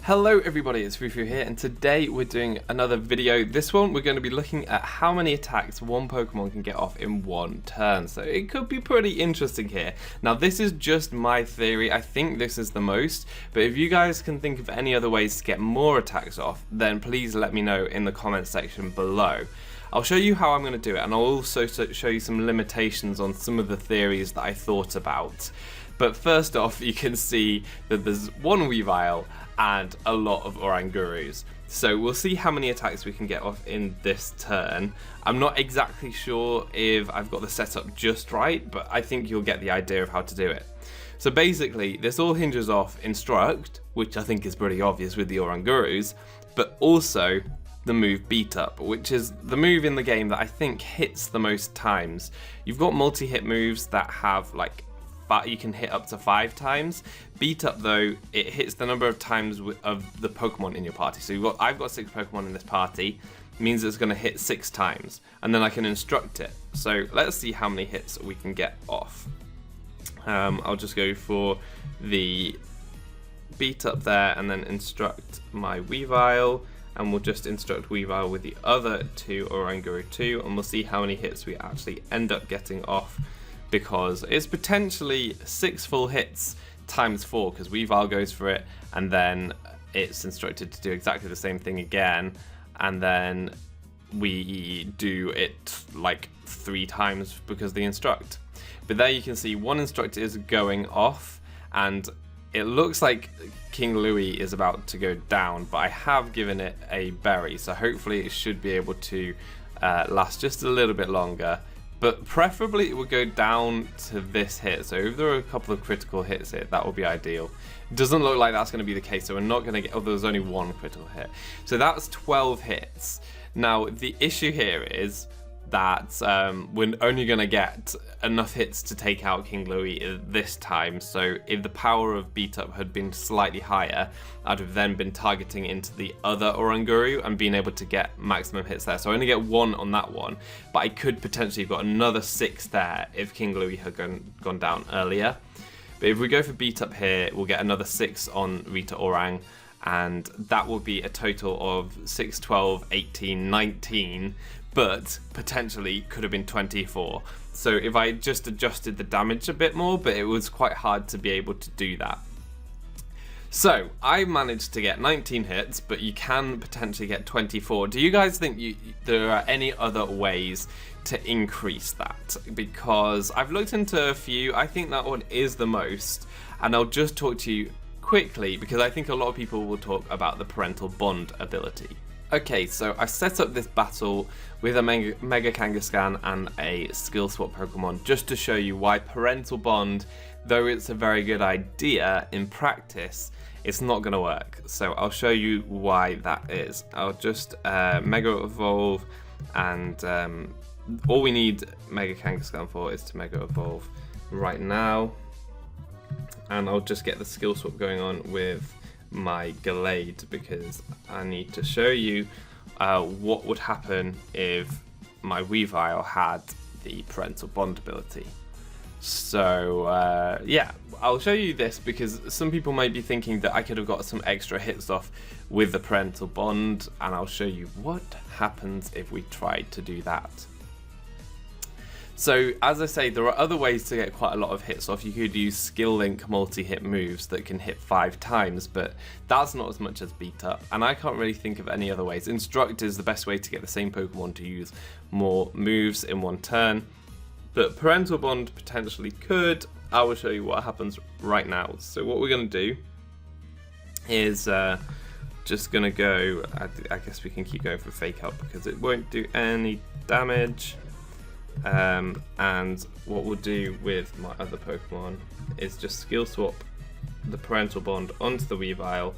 Hello everybody, it's foofootoo here, and today we're doing another video. This one we're going to be looking at how many attacks one Pokemon can get off in one turn, so it could be pretty interesting here. Now this is just my theory, I think this is the most, but if you guys can think of any other ways to get more attacks off, then please let me know in the comments section below. I'll show you how I'm going to do it, and I'll also show you some limitations on some of the theories that I thought about. But first off, you can see that there's one Weavile and a lot of Orangurus. So we'll see how many attacks we can get off in this turn. I'm not exactly sure if I've got the setup just right, but I think you'll get the idea of how to do it. So basically, this all hinges off Instruct, which I think is pretty obvious with the Orangurus, but also the move Beat Up, which is the move in the game that I think hits the most times. You've got multi-hit moves that have like you can hit up to 5 times. Beat Up though, it hits the number of times of the Pokemon in your party. So I've got 6 Pokemon in this party, means it's going to hit 6 times, and then I can instruct it. So let's see how many hits we can get off. I'll just go for the Beat Up there, and then instruct my Weavile, and we'll just instruct Weavile with the other 2 Oranguru too, and we'll see how many hits we actually end up getting off, because it's potentially 6 full hits times 4, because Weavile goes for it and then it's instructed to do exactly the same thing again, and then we do it like 3 times because the instruct. But there you can see one instruct is going off, and it looks like King Louis is about to go down, but I have given it a berry, so hopefully it should be able to last just a little bit longer. But preferably it would go down to this hit, so if there are a couple of critical hits here, that would be ideal. It doesn't look like that's going to be the case, so we're not going to get, there's only 1 critical hit. So that's 12 hits. Now the issue here is that we're only going to get enough hits to take out King Louis this time, so if the power of Beat Up had been slightly higher, I'd have then been targeting into the other Oranguru and being able to get maximum hits there. So I only get 1 on that one, but I could potentially have got another 6 there if King Louis had gone down earlier. But if we go for Beat Up here, we'll get another 6 on Rita Orang, and that will be a total of 6, 12, 18, 19, but potentially could have been 24. So if I just adjusted the damage a bit more, but it was quite hard to be able to do that. So I managed to get 19 hits, but you can potentially get 24. Do you guys think there are any other ways to increase that? Because I've looked into a few. I think that one is the most, and I'll just talk to you quickly because I think a lot of people will talk about the Parental Bond ability. Okay, so I set up this battle with a Mega Kangaskhan and a Skill Swap Pokemon just to show you why Parental Bond, though it's a very good idea in practice, it's not going to work. So I'll show you why that is. I'll just Mega Evolve, and all we need Mega Kangaskhan for is to Mega Evolve right now. And I'll just get the Skill Swap going on with my Gallade, because I need to show you what would happen if my Weavile had the Parental Bond ability. So yeah, I'll show you this because some people might be thinking that I could have got some extra hits off with the Parental Bond, and I'll show you what happens if we tried to do that. So as I say, there are other ways to get quite a lot of hits off. You could use Skill Link multi-hit moves that can hit 5 times, but that's not as much as Beat Up, and I can't really think of any other ways. Instruct is the best way to get the same Pokemon to use more moves in one turn, but Parental Bond potentially could. I will show you what happens right now. So what we're going to do is just going to go, I guess we can keep going for Fake Out because it won't do any damage. And what we'll do with my other Pokemon is just Skill Swap the Parental Bond onto the Weavile,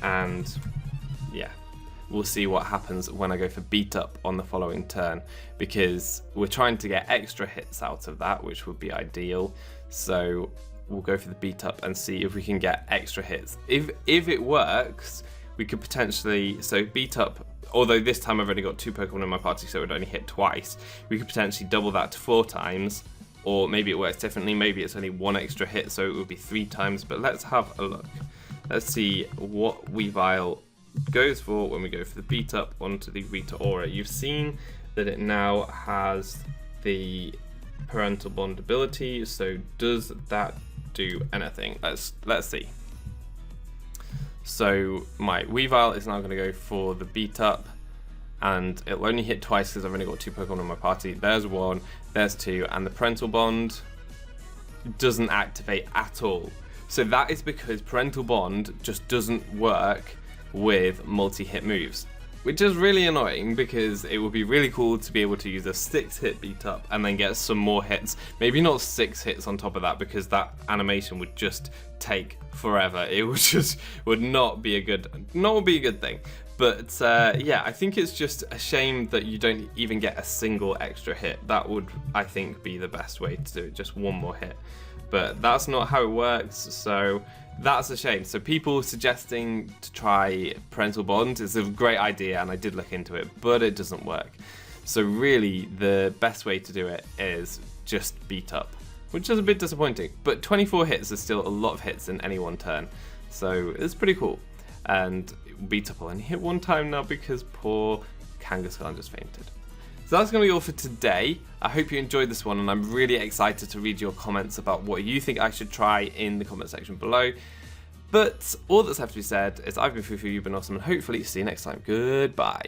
and yeah, we'll see what happens when I go for Beat Up on the following turn, because we're trying to get extra hits out of that, which would be ideal. So we'll go for the Beat Up and see if we can get extra hits. If it works, we could potentially, so Beat Up, although this time I've only got 2 Pokemon in my party, so it would only hit twice, we could potentially double that to 4 times, or maybe it works differently, maybe it's only 1 extra hit, so it would be 3 times, but let's have a look. Let's see what Weavile goes for when we go for the beat up onto the Rita Aura. You've seen that it now has the parental bond ability, so does that do anything? Let's see. So my Weavile is now going to go for the beat up, and it'll only hit twice because I've only got 2 Pokemon in my party. There's 1, there's 2, and the parental bond doesn't activate at all. So that is because parental bond just doesn't work with multi-hit moves, which is really annoying because it would be really cool to be able to use a 6-hit beat up and then get some more hits. Maybe not 6 hits on top of that, because that animation would just take forever. It would not be a good thing. But yeah, I think it's just a shame that you don't even get a single extra hit. That would, I think, be the best way to do it, just 1 more hit. But that's not how it works, so that's a shame. So people suggesting to try parental bond is a great idea, and I did look into it, but it doesn't work. So really, the best way to do it is just beat up, which is a bit disappointing. But 24 hits is still a lot of hits in any one turn, so it's pretty cool. And beat up will only hit 1 time now because poor Kangaskhan just fainted. So that's going to be all for today. I hope you enjoyed this one, and I'm really excited to read your comments about what you think I should try in the comment section below. But all that's left to be said is I've been foofootoo, you've been awesome, and hopefully see you next time. Goodbye.